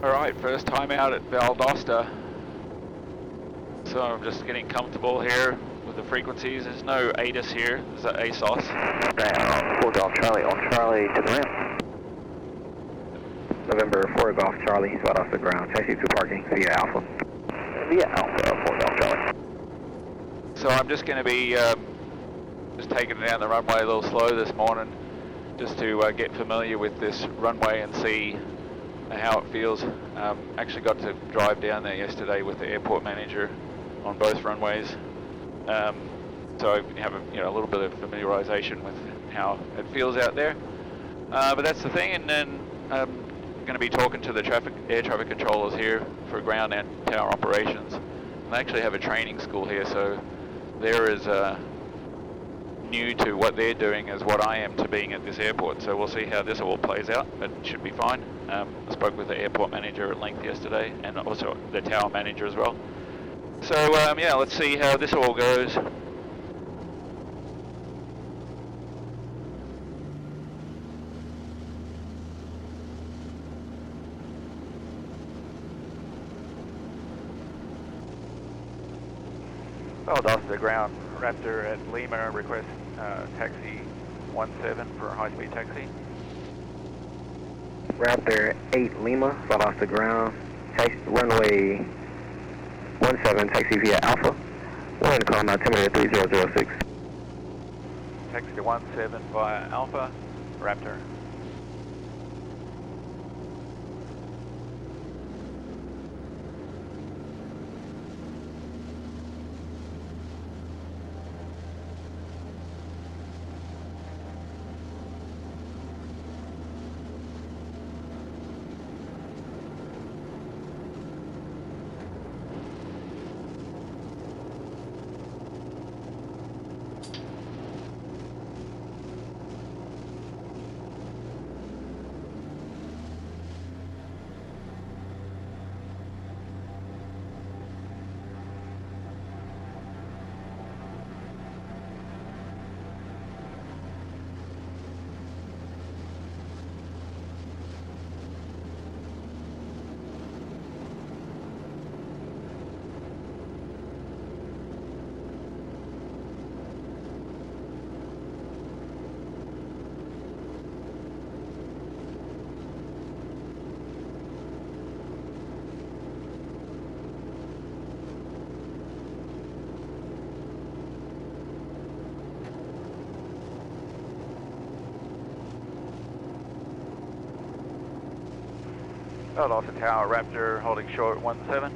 Alright, first time out at Valdosta. So I'm just getting comfortable here with the frequencies. There's no ATIS here, there's an ASOS. Now, 4 Golf Charlie on Charlie to the ramp. November 4 Golf Charlie, spot off the ground. Taxi to parking via Alpha. Via Alpha, 4 Golf Charlie. So I'm just going to be just taking it down the runway a little slow this morning, just to get familiar with this runway and see how it feels. Actually got to drive down there yesterday with the airport manager on both runways, so I have a little bit of familiarization with how it feels out there. But that's the thing, and then I'm going to be talking to the air traffic controllers here for ground and tower operations. And they actually have a training school here, so they're as new to what they're doing as what I am to being at this airport. So we'll see how this all plays out, but it should be fine. I spoke with the airport manager at length yesterday, and also the tower manager as well. So yeah, let's see how this all goes. Valdosta ground, Raptor at Lima, request taxi 17 for high-speed taxi. Raptor 8 Lima, Valdosta ground. Taxi, runway 17, taxi via Alpha. Wind call altimeter 3006. Taxi to 17 via Alpha, Raptor. Valdosta Tower, Raptor holding short 17.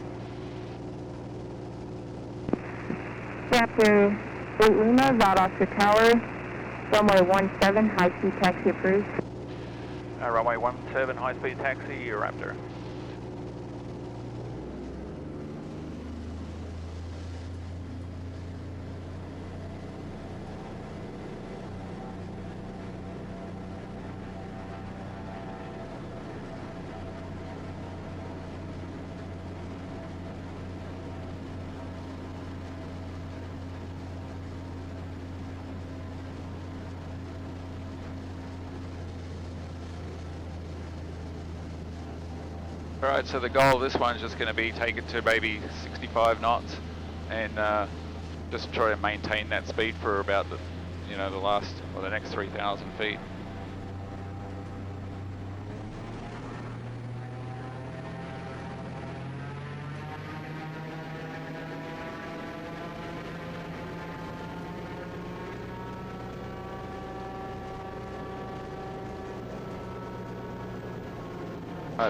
Raptor 8 Lima, Valdosta Tower, runway 17, high-speed taxi approved. Runway 17, high-speed taxi, Raptor. Alright, so the goal of this one is just going to be take it to maybe 65 knots and just try to maintain that speed for about the next 3,000 feet.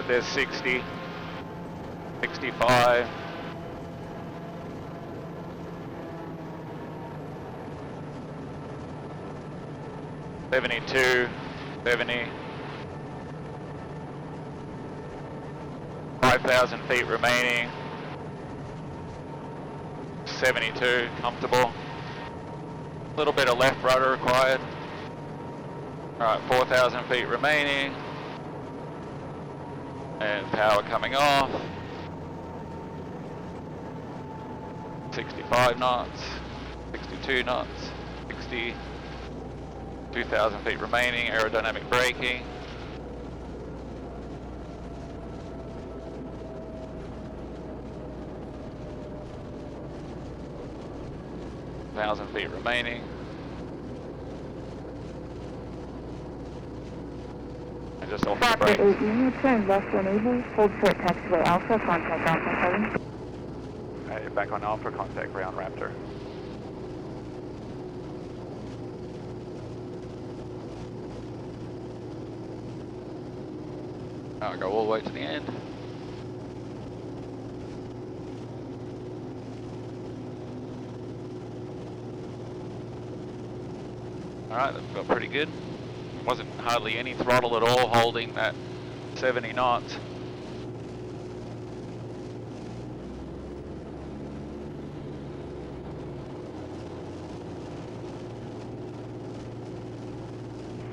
There's 60, 65, 72, 70, 5,000 feet remaining, 72, comfortable, a little bit of left rudder required. Alright, 4,000 feet remaining. And power coming off. 65 knots, 62 knots, 60, 2,000 feet remaining, aerodynamic braking. 1,000 feet remaining. And just off the Raptor brakes. 8 Lima, turn left when able, hold short taxiway Alpha, contact Alpha 7. You're back on Alpha, contact ground Raptor. I'll go all the way to the end. Alright, that felt pretty good. Wasn't hardly any throttle at all, holding that 70 knots.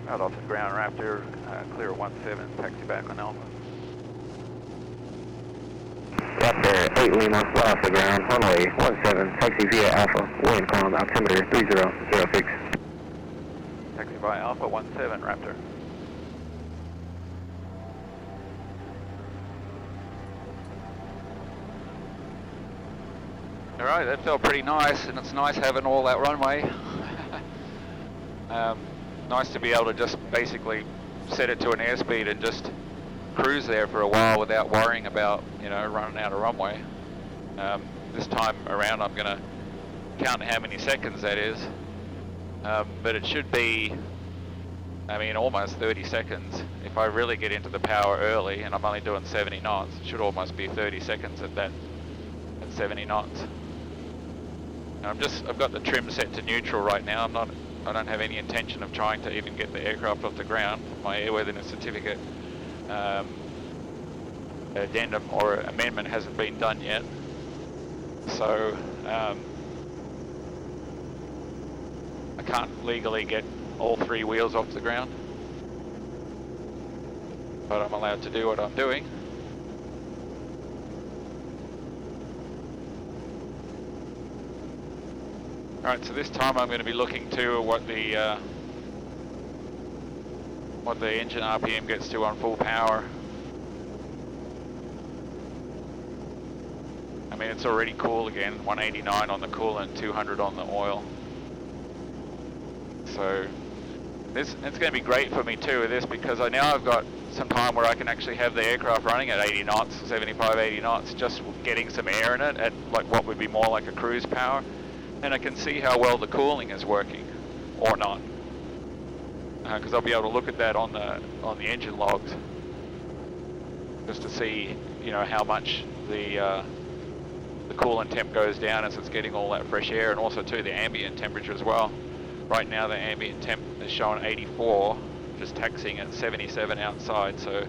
Out off the ground Raptor, clear 17, taxi back on Alpha. Raptor 8 Lima, fly off the ground, runway 17, taxi via Alpha, wind calm, altimeter 3006. Taxi by Alpha 17, Raptor. Alright, that felt pretty nice, and it's nice having all that runway. Nice to be able to just basically set it to an airspeed and just cruise there for a while without worrying about, running out of runway. This time around I'm going to count how many seconds that is, but it should be, almost 30 seconds. If I really get into the power early and I'm only doing 70 knots, it should almost be 30 seconds at 70 knots. I've got the trim set to neutral right now. I don't have any intention of trying to even get the aircraft off the ground. My airworthiness certificate addendum or amendment hasn't been done yet. So I can't legally get all 3 wheels off the ground, but I'm allowed to do what I'm doing. Alright, so this time I'm going to be looking to what the engine RPM gets to on full power. It's already cool again, 189 on the coolant, 200 on the oil. So it's going to be great for me too with this, because now I've got some time where I can actually have the aircraft running at 80 knots, 75, 80 knots, just getting some air in it at like what would be more like a cruise power. And I can see how well the cooling is working, or not, because I'll be able to look at that on the engine logs, just to see, how much the coolant temp goes down as it's getting all that fresh air, and also too the ambient temperature as well. Right now the ambient temp is showing 84, just taxiing at 77 outside, so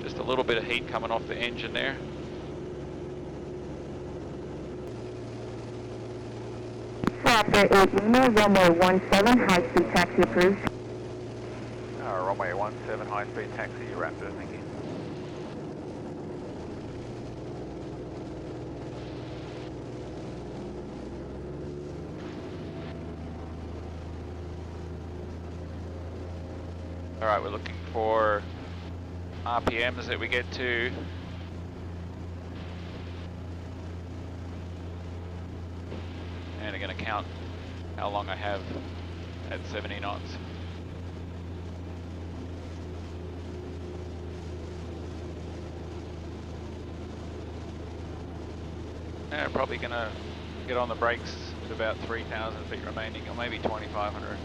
just a little bit of heat coming off the engine there. Raptor 8 Lima, runway 17, high-speed taxi approved. Runway 17, high-speed taxi, Raptor, thank you. Alright, we're looking for RPMs that we get to. And I'm going to count how long I have at 70 knots. Yeah, probably going to get on the brakes with about 3,000 feet remaining, or maybe 2,500.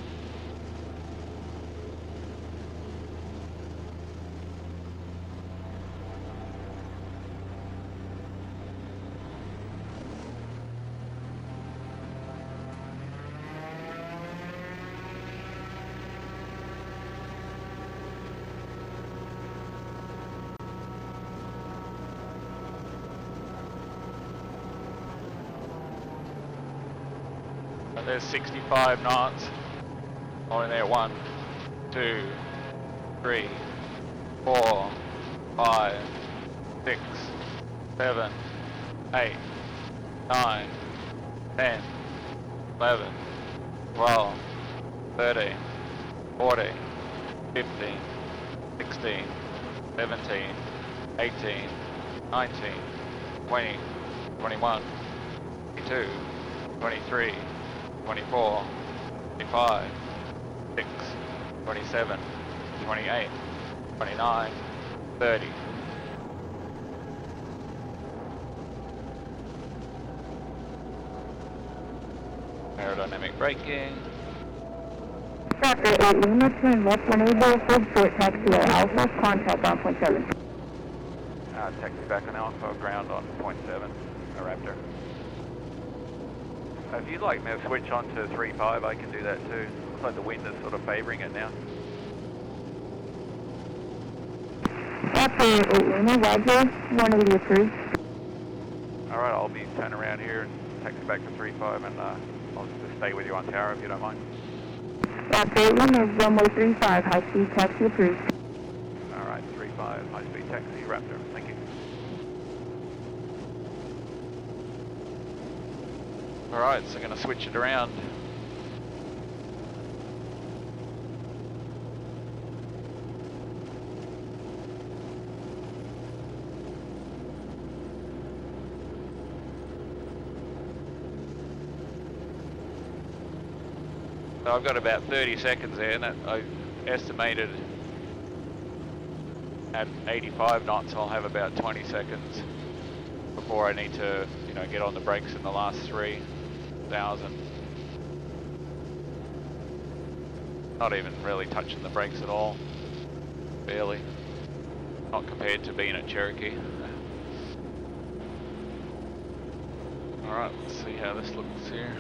There's 65 knots on there. 1, 2, 3, 4, 5, 6, 7, 8, 9, 10, 11, 12, 13, 14, 15, 16, 17, 18, 19, 20, 21, 22, 23, 24, 25, 6, 27, 28, 29, 30. Aerodynamic braking. Raptor 8 Lima, turn left when able, hold short taxi at Alpha, contact on point 7. Taxi back on Alpha, ground on point 7, a Raptor. If you'd like me to switch on to 3.5, I can do that too. Looks like the wind is sort of favouring it now. Raptor 8 Lima, Roger, 180 approved. Alright, I'll be turning around here and taxi back to 3.5 and I'll just stay with you on tower if you don't mind. Raptor 8 Lima, runway 35, high speed taxi approved. Alright, 3.5, high speed taxi, Raptor, thank you. Alright, so going to switch it around. So I've got about 30 seconds there, and that I estimated at 85 knots I'll have about 20 seconds before I need to, get on the brakes in the last 3,000. Not even really touching the brakes at all, barely. Not compared to being at Cherokee. Alright, let's see how this looks here.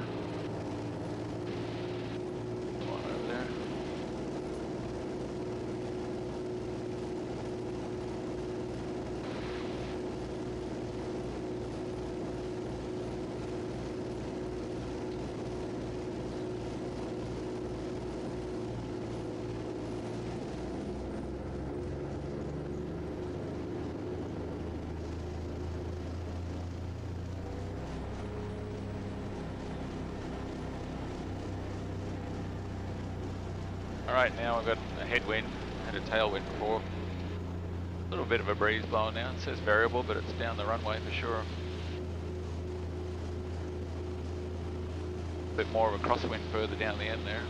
Alright, now we've got a headwind, had a tailwind before. A little bit of a breeze blowing now. It says variable, but it's down the runway for sure. A bit more of a crosswind further down the end there.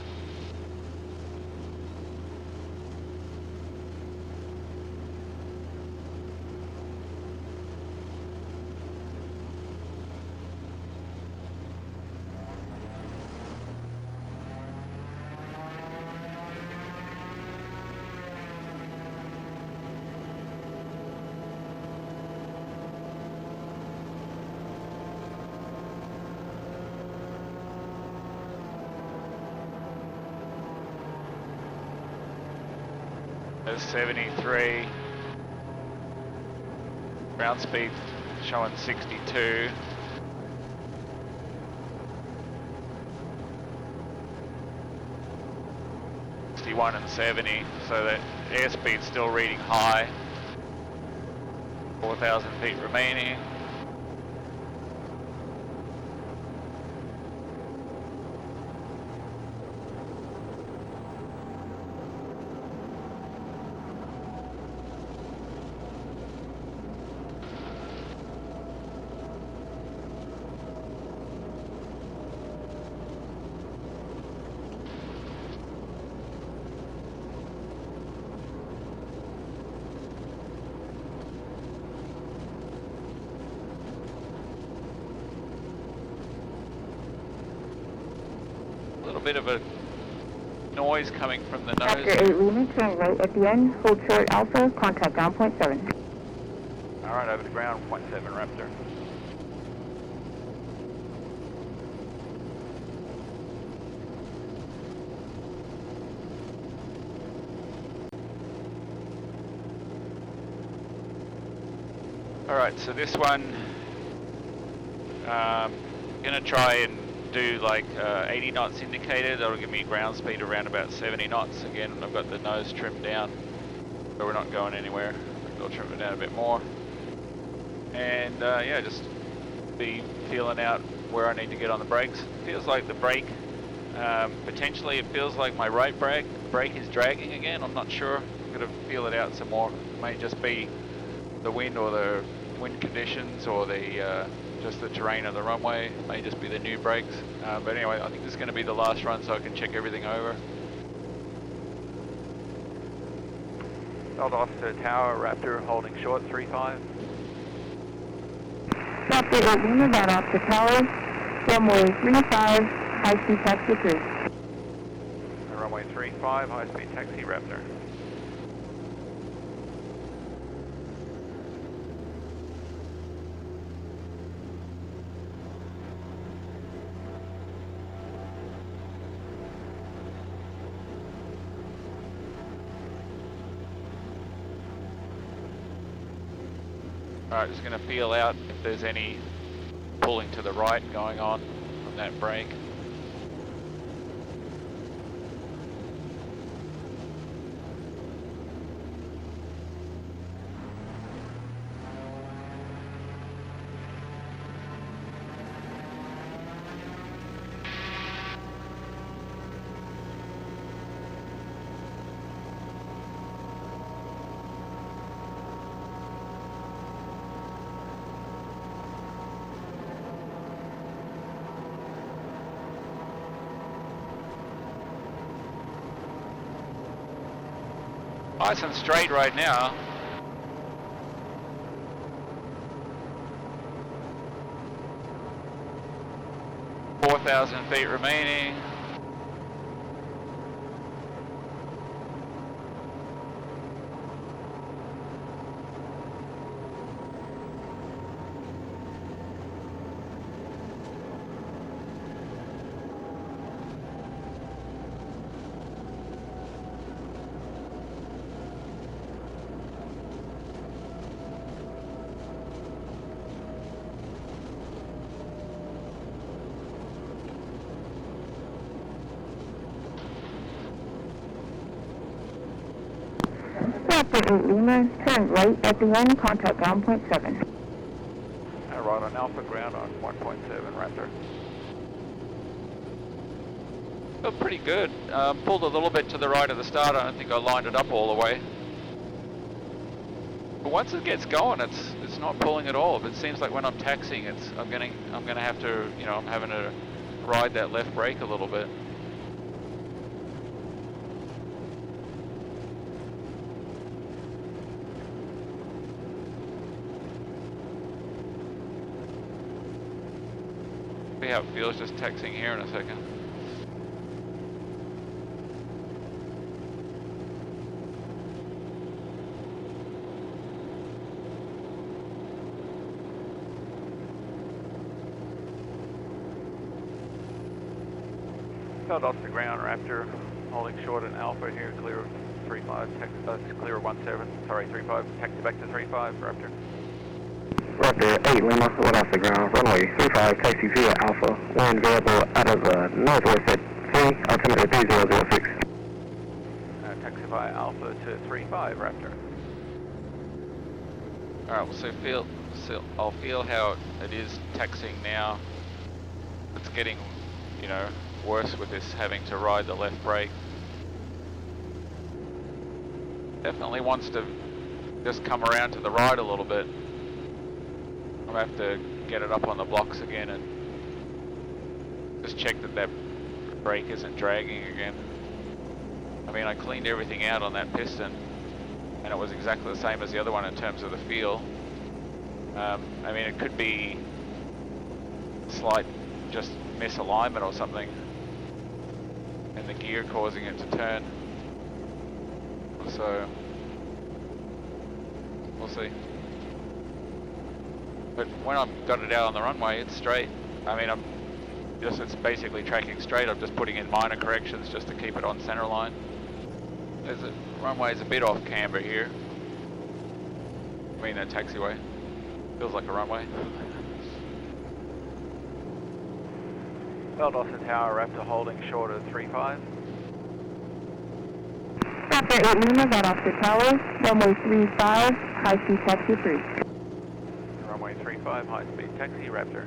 There's 73. Ground speed showing 62. And 70, so that airspeed's still reading high. 4,000 feet remaining. Bit of a noise coming from the nose. Raptor 8 Lima, turn right at the end, hold short Alpha, contact down point 7. Alright, over to ground, point 7 Raptor. Alright, so this one, gonna try and do like 80 knots indicated. That'll give me ground speed around about 70 knots. Again, I've got the nose trimmed down, so we're not going anywhere. I'll trim it down a bit more. And yeah, just be feeling out where I need to get on the brakes. Feels like the brake, potentially it feels like my right brake is dragging again. I'm not sure. I'm gonna feel it out some more. It may just be the wind or the wind conditions or the just the terrain of the runway. It may just be the new brakes. But anyway, I think this is going to be the last run so I can check everything over. Delta Officer Tower, Raptor holding short, 3-5. Raptor 8 Lima, Delta Officer Tower, runway 35, high-speed taxi approved. Runway 35, high-speed taxi, Raptor. Alright, just going to feel out if there's any pulling to the right going on that brake. Nice and straight right now. $4,000 feet remaining. Raptor 8 Lima, turn right at the end, contact ground point 7. Right on Alpha, ground on 1.7, Raptor. Felt pretty good. Pulled a little bit to the right of the start. I don't think I lined it up all the way. But once it gets going, it's not pulling at all. But it seems like when I'm taxiing, I'm gonna have to, you know, I'm having to ride that left brake a little bit. See how it feels just taxiing here in a second. Held off the ground, Raptor, holding short in Alpha here, clear of 35, clear of 17, sorry, 35, taxi back to 35, Raptor. Raptor 8 Lima, one off the ground, runway 35, taxi via Alpha, wind variable out of the northwest at 3, altimeter 3006. Taxi via Alpha to 35, Raptor. Alright, so I'll feel how it is taxiing now. It's getting, you know, worse with this having to ride the left brake. Definitely wants to just come around to the right a little bit. I'll have to get it up on the blocks again and just check that that brake isn't dragging again. I mean, I cleaned everything out on that piston and it was exactly the same as the other one in terms of the feel. I mean, it could be slight just misalignment or something and the gear causing it to turn. So we'll see. But when I've got it out on the runway, it's straight. I mean, it's basically tracking straight. I'm just putting in minor corrections just to keep it on center line. Runway's a bit off camber here. I mean, the taxiway. Feels like a runway. Held off the tower, Raptor holding short at 35. Raptor 8 Lima, got off the tower, runway 35, high-speed taxi approved. Runway 35, high-speed taxi, Raptor.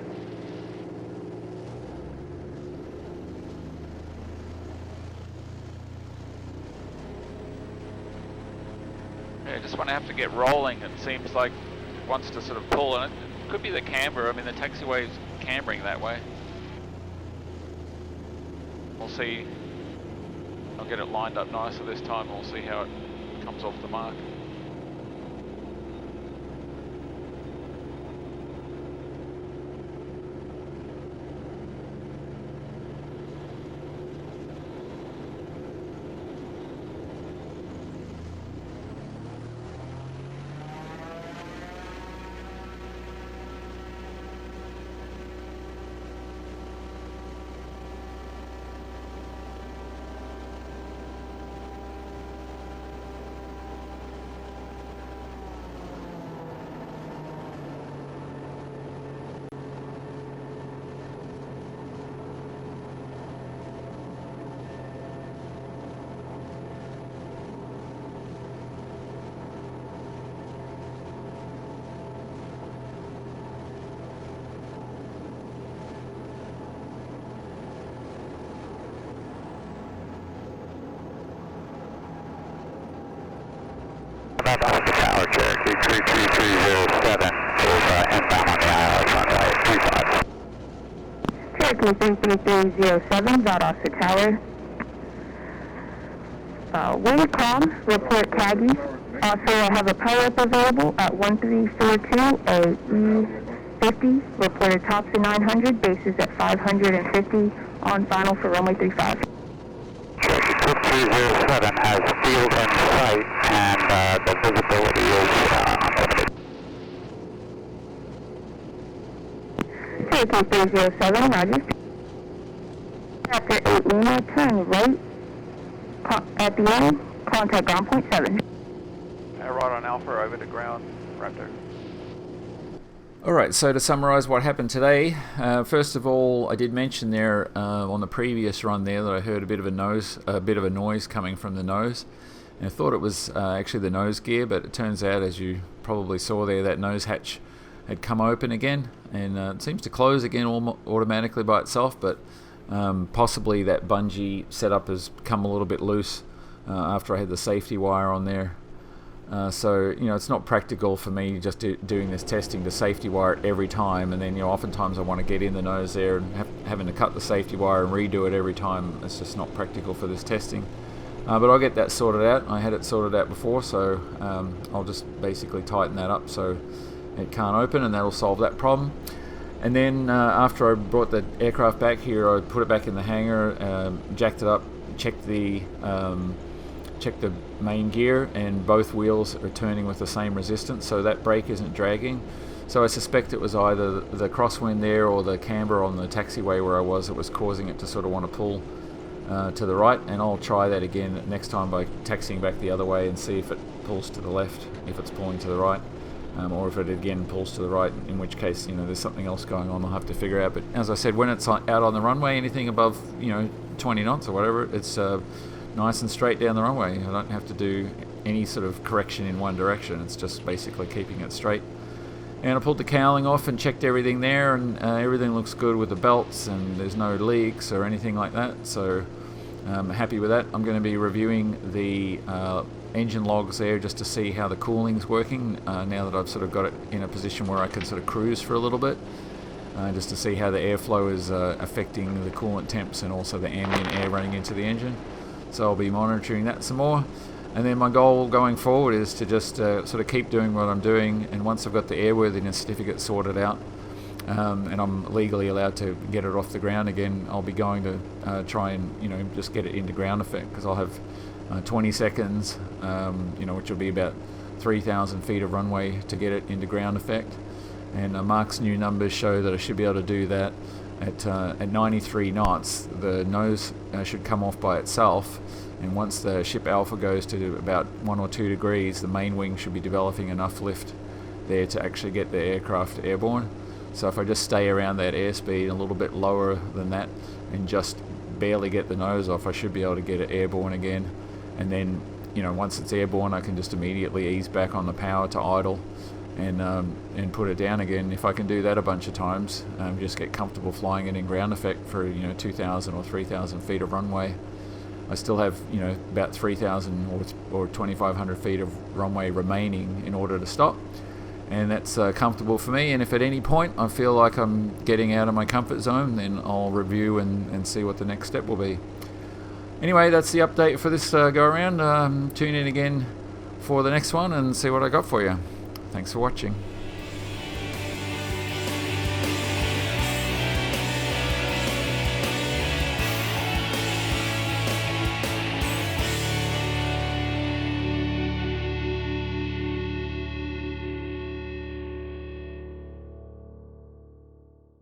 Yeah, just when I have to get rolling, it seems like wants to sort of pull, and it could be the camber. I mean, the taxiway's cambering that way. We'll see. I'll get it lined up nicer this time, and we'll see how it comes off the mark. Untitled Chapter, Cherokee 33307 is inbound on the ILS runway 35. Cherokee 33307, out off the tower. Wind calm, report Caggies. Also, I have a power-up available at 1342 AE50. Reported tops at 900, bases at 550 on final for runway 35. Cherokee 6307 has field in sight and the visibility is unlimited. Cherokee 307, roger. After 8 Lima, turn right at the end, contact ground point 7. Right on Alpha, over to ground, Raptor. Alright, so to summarise what happened today, first of all, I did mention there on the previous run there that I heard a bit of a noise coming from the nose, and I thought it was actually the nose gear, but it turns out, as you probably saw there, that nose hatch had come open again, and it seems to close again automatically by itself, but possibly that bungee setup has come a little bit loose after I had the safety wire on there. So, you know, it's not practical for me just doing this testing to safety wire it every time, and then, you know, oftentimes I want to get in the nose there and having to cut the safety wire and redo it every time. It's just not practical for this testing. But I'll get that sorted out. I had it sorted out before, so I'll just basically tighten that up so it can't open, and that'll solve that problem. And then after I brought the aircraft back here, I put it back in the hangar, jacked it up, checked the main gear, and both wheels are turning with the same resistance, so that brake isn't dragging. So I suspect it was either the crosswind there or the camber on the taxiway where I was that was causing it to sort of want to pull to the right, and I'll try that again next time by taxiing back the other way and see if it pulls to the left, if it's pulling to the right, or if it again pulls to the right, in which case, you know, there's something else going on I'll have to figure out. But as I said, when it's out on the runway, anything above, you know, 20 knots or whatever, it's nice and straight down the runway. I don't have to do any sort of correction in one direction. It's just basically keeping it straight. And I pulled the cowling off and checked everything there, and everything looks good with the belts, and there's no leaks or anything like that, so I'm happy with that. I'm going to be reviewing the engine logs there just to see how the cooling's working now that I've sort of got it in a position where I can sort of cruise for a little bit, just to see how the airflow is affecting the coolant temps and also the ambient air running into the engine. So I'll be monitoring that some more, and then my goal going forward is to just sort of keep doing what I'm doing, and once I've got the airworthiness certificate sorted out and I'm legally allowed to get it off the ground again, I'll be going to try and, you know, just get it into ground effect, because I'll have 20 seconds, you know, which will be about 3,000 feet of runway to get it into ground effect, and Mark's new numbers show that I should be able to do that. At 93 knots, the nose should come off by itself, and once the ship Alpha goes to about 1 or 2 degrees, the main wing should be developing enough lift there to actually get the aircraft airborne. So if I just stay around that airspeed a little bit lower than that and just barely get the nose off, I should be able to get it airborne again. And then, you know, once it's airborne, I can just immediately ease back on the power to idle and put it down again. If I can do that a bunch of times, just get comfortable flying it in ground effect for, you know, 2,000 or 3,000 feet of runway. I still have, you know, about 3,000 or 2,500 feet of runway remaining in order to stop, and that's comfortable for me. And if at any point I feel like I'm getting out of my comfort zone, then I'll review and see what the next step will be. Anyway, that's the update for this go around. Tune in again for the next one and see what I got for you. Thanks for watching.